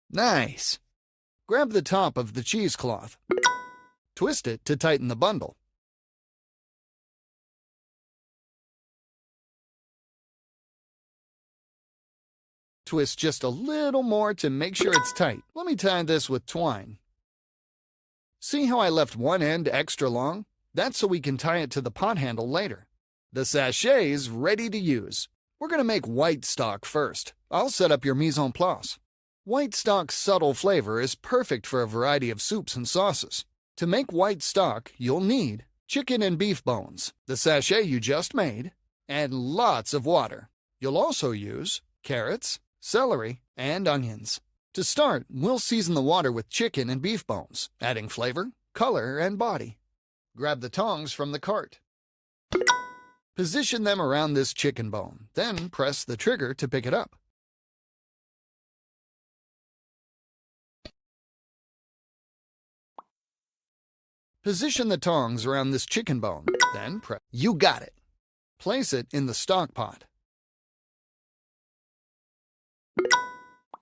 Nice! Grab the top of the cheesecloth. Twist it to tighten the bundle. Twist just a little more to make sure it's tight. Let me tie this with twine. See how I left one end extra long? That's so we can tie it to the pot handle later. The sachet is ready to use. We're going to make white stock first. I'll set up your mise en place. White stock's subtle flavor is perfect for a variety of soups and sauces. To make white stock, you'll need chicken and beef bones, the sachet you just made, and lots of water. You'll also use carrots, celery, and onions. To start, we'll season the water with chicken and beef bones, adding flavor, color, and body. Grab the tongs from the cart. Position them around this chicken bone, then press the trigger to pick it up. Position the tongs around this chicken bone, then press. You got it! Place it in the stock pot.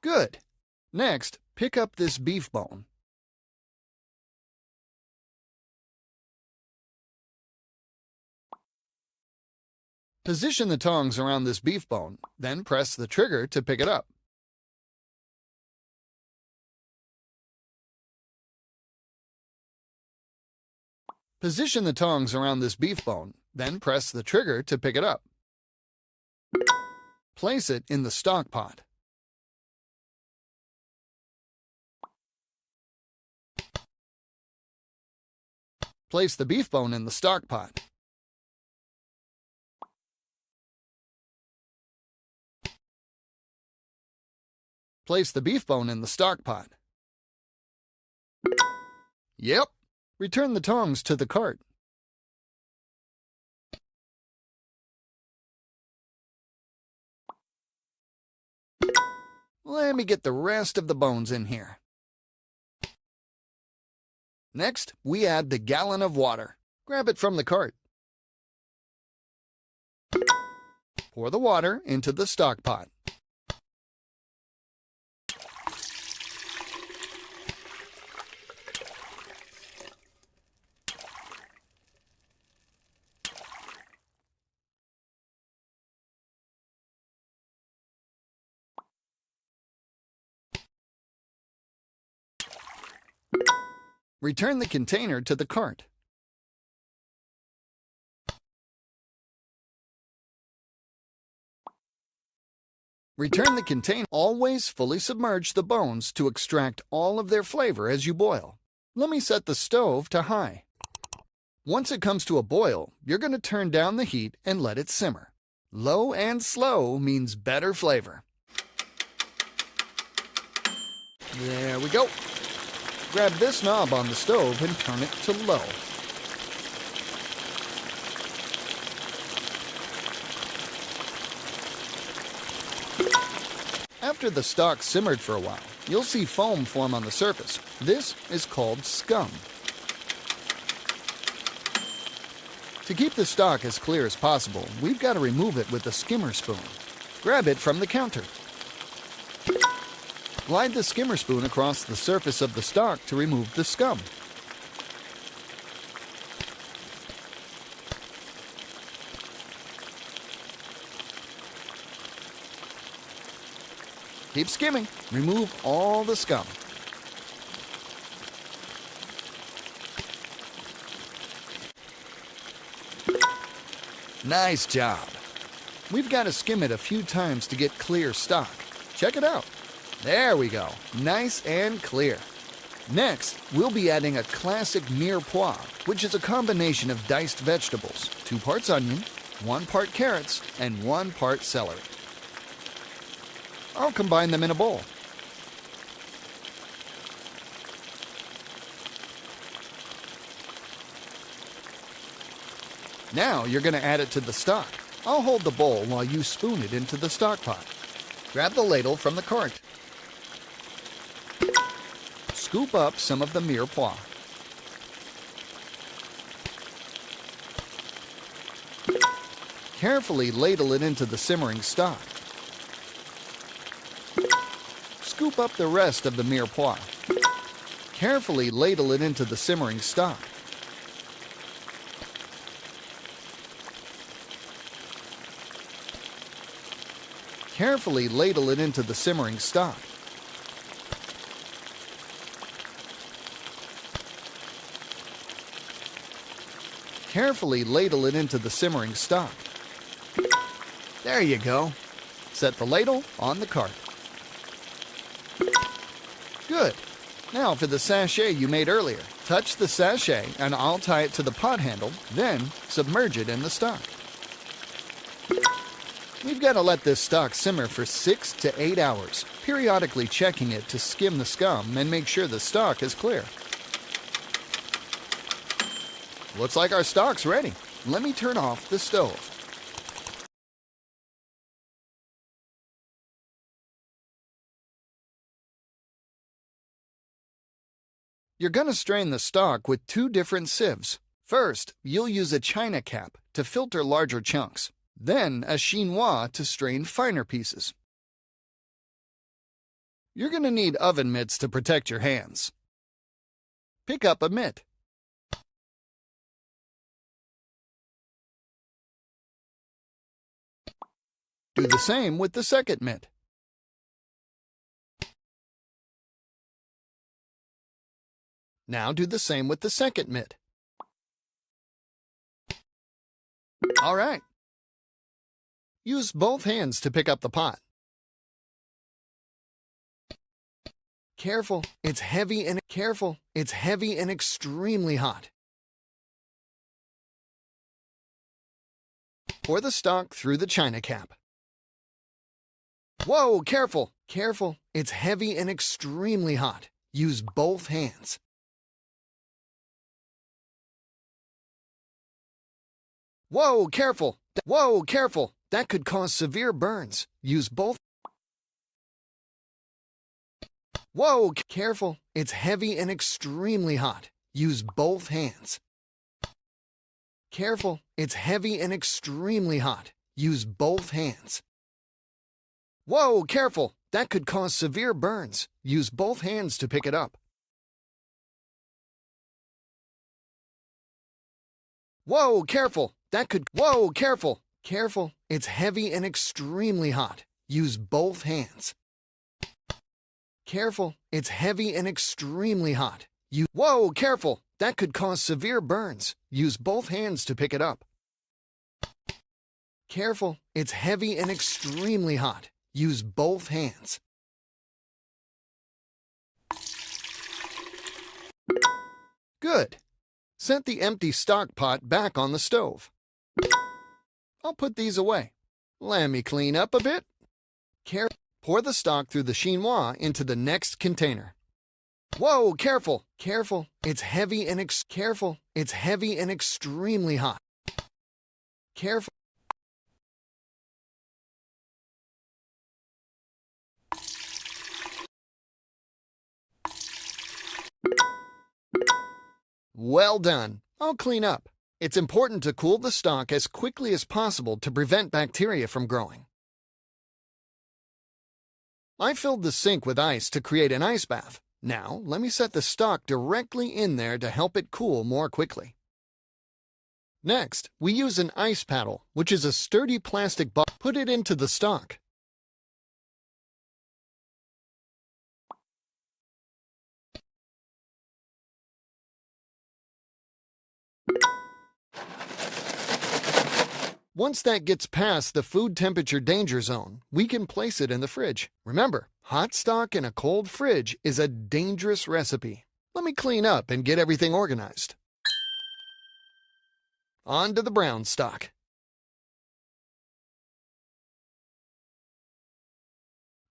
Good! Next, pick up this beef bone. Position the tongs around this beef bone, then press the trigger to pick it up. Position the tongs around this beef bone, then press the trigger to pick it up. Place it in the stock pot. Place the beef bone in the stock pot. Place the beef bone in the stock pot. Yep. Return the tongs to the cart. Let me get the rest of the bones in here. Next, we add the gallon of water. Grab it from the cart. Pour the water into the stock pot. Return the container to the cart. Return the container. Always fully submerge the bones to extract all of their flavor as you boil. Let me set the stove to high. Once it comes to a boil, you're going to turn down the heat and let it simmer. Low and slow means better flavor. There we go. Grab this knob on the stove and turn it to low. After the stock simmered for a while, you'll see foam form on the surface. This is called scum. To keep the stock as clear as possible, we've got to remove it with a skimmer spoon. Grab it from the counter. Glide the skimmer spoon across the surface of the stock to remove the scum. Keep skimming. Remove all the scum. Nice job. We've got to skim it a few times to get clear stock. Check it out. There we go. Nice and clear. Next, we'll be adding a classic mirepoix, which is a combination of diced vegetables, 2 parts onion, 1 part carrots, and 1 part celery. I'll combine them in a bowl. Now you're going to add it to the stock. I'll hold the bowl while you spoon it into the stock pot. Grab the ladle from the cart. Scoop up some of the mirepoix. Carefully ladle it into the simmering stock. Scoop scoop up the rest of the mirepoix. Carefully ladle it into the simmering stock. Carefully ladle it into the simmering stock. Carefully ladle it into the simmering stock. There you go. Set the ladle on the cart. Good. Now for the sachet you made earlier. Touch the sachet and I'll tie it to the pot handle, then submerge it in the stock. We've got to let this stock simmer for 6 to 8 hours, periodically checking it to skim the scum and make sure the stock is clear. Looks like our stock's ready. Let me turn off the stove. You're going to strain the stock with 2 different sieves. First, you'll use a china cap to filter larger chunks, then a chinois to strain finer pieces. You're going to need oven mitts to protect your hands. Pick up a mitt. Do the same with the second mitt. Now do the same with the second mitt. All right. Use both hands to pick up the pot. Careful, it's heavy and extremely hot. Pour the stock through the china cap. Whoa, careful, it's heavy and extremely hot. Use both hands. Whoa, careful, that could cause severe burns. Use both. Whoa, careful, it's heavy and extremely hot. Use both hands. Careful, it's heavy and extremely hot. Use both hands. Whoa, careful, that could cause severe burns. Use both hands to pick it up. Whoa, careful, careful, it's heavy and extremely hot. Use both hands. Careful, it's heavy and extremely hot. Whoa, careful, that could cause severe burns. Use both hands to pick it up. Careful, it's heavy and extremely hot. Use both hands. Good. Set the empty stock pot back on the stove. I'll put these away. Let me clean up a bit. Pour the stock through the chinois into the next container. Whoa, careful, it's heavy and extremely hot. Careful. Well done. I'll clean up. It's important to cool the stock as quickly as possible to prevent bacteria from growing. I filled the sink with ice to create an ice bath. Now, let me set the stock directly in there to help it cool more quickly. Next, we use an ice paddle, which is a sturdy plastic ball. Put it into the stock. Once that gets past the food temperature danger zone, we can place it in the fridge. Remember, hot stock in a cold fridge is a dangerous recipe. Let me clean up and get everything organized. On to the brown stock.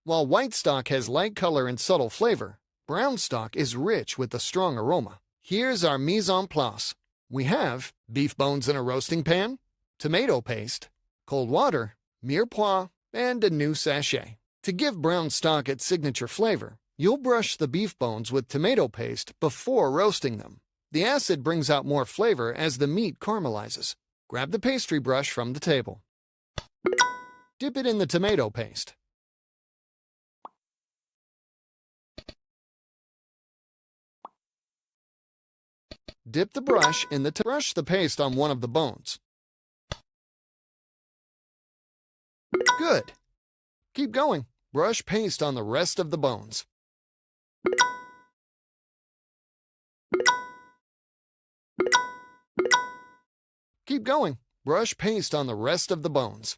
While white stock has light color and subtle flavor, brown stock is rich with a strong aroma. Here's our mise en place. We have beef bones in a roasting pan, tomato paste, cold water, mirepoix, and a new sachet. To give brown stock its signature flavor, you'll brush the beef bones with tomato paste before roasting them. The acid brings out more flavor as the meat caramelizes. Grab the pastry brush from the table. Dip it in the tomato paste. Dip the brush in the brush the paste on one of the bones. Good. Keep going. Brush paste on the rest of the bones. Keep going. Brush paste on the rest of the bones.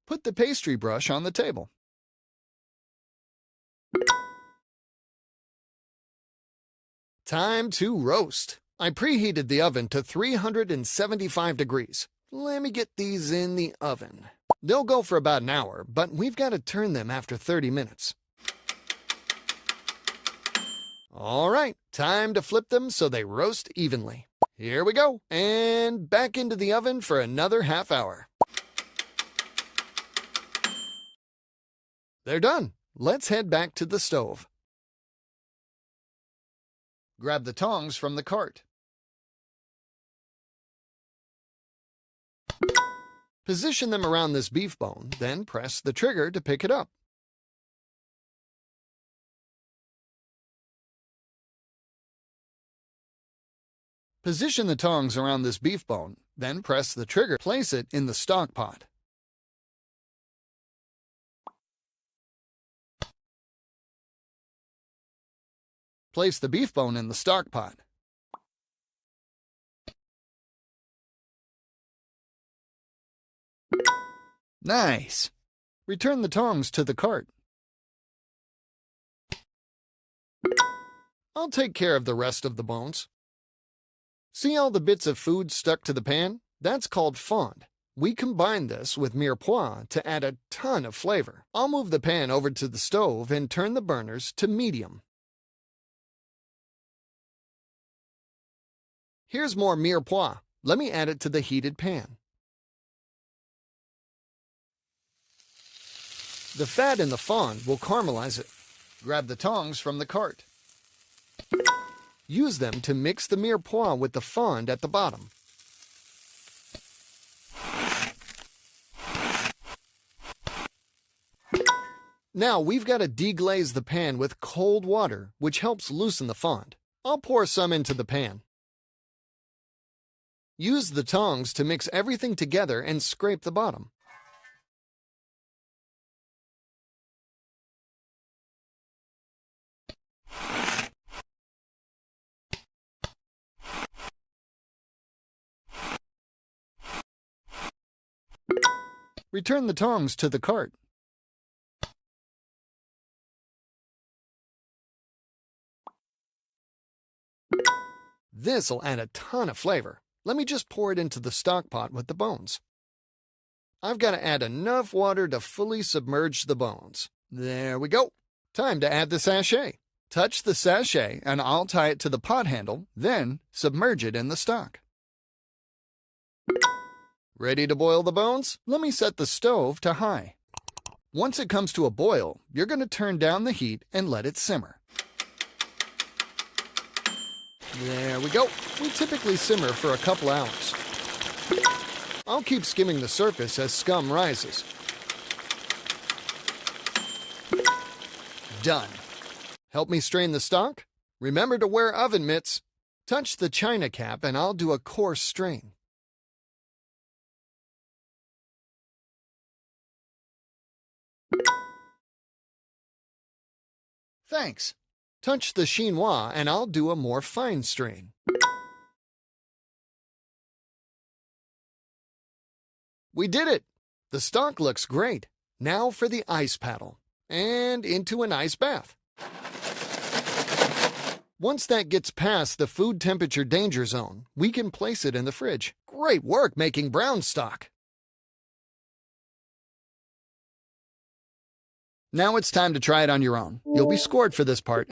Put the pastry brush on the table. Time to roast. I preheated the oven to 375 degrees. Let me get these in the oven. They'll go for about an hour, but we've got to turn them after 30 minutes. All right, time to flip them so they roast evenly. Here we go, and back into the oven for another half hour. They're done. Let's head back to the stove. Grab the tongs from the cart. Position them around this beef bone, then press the trigger to pick it up. Position the tongs around this beef bone, then press the trigger. Place it in the stock pot. Place the beef bone in the stock pot. Nice! Return the tongs to the cart. I'll take care of the rest of the bones. See all the bits of food stuck to the pan? That's called fond. We combine this with mirepoix to add a ton of flavor. I'll move the pan over to the stove and turn the burners to medium. Here's more mirepoix. Let me add it to the heated pan. The fat in the fond will caramelize it. Grab the tongs from the cart. Use them to mix the mirepoix with the fond at the bottom. Now we've got to deglaze the pan with cold water, which helps loosen the fond. I'll pour some into the pan. Use the tongs to mix everything together and scrape the bottom. Return the tongs to the cart. This'll add a ton of flavor. Let me just pour it into the stock pot with the bones. I've got to add enough water to fully submerge the bones. There we go. Time to add the sachet. Touch the sachet and I'll tie it to the pot handle, then submerge it in the stock. Ready to boil the bones? Let me set the stove to high. Once it comes to a boil, you're going to turn down the heat and let it simmer. There we go. We typically simmer for a couple hours. I'll keep skimming the surface as scum rises. Done. Help me strain the stock? Remember to wear oven mitts. Touch the china cap and I'll do a coarse strain. Thanks. Touch the chinois and I'll do a more fine strain. We did it! The stock looks great. Now for the ice paddle. And into an ice bath. Once that gets past the food temperature danger zone, we can place it in the fridge. Great work making brown stock! Now it's time to try it on your own. You'll be scored for this part.